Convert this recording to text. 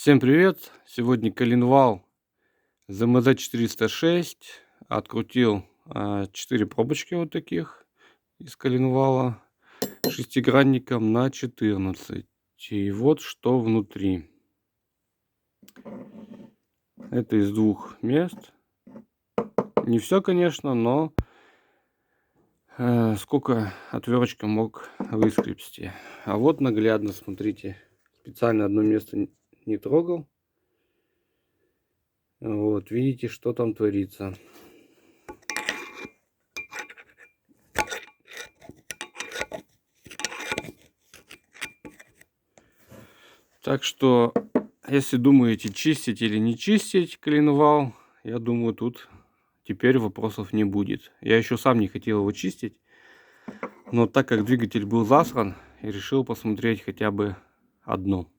Всем привет! Сегодня коленвал ЗМЗ 406. Открутил 4 пробочки вот таких из коленвала шестигранником на 14. И вот что внутри. Это из двух мест. Не все, конечно, но сколько отверточка мог выскребсти. А вот наглядно, смотрите. Специально одно место не трогал. Вот, видите, что там творится. Так что, если думаете, чистить или не чистить коленвал, я думаю, тут теперь вопросов не будет. Я еще сам не хотел его чистить, но так как двигатель был засран, я решил посмотреть хотя бы одно.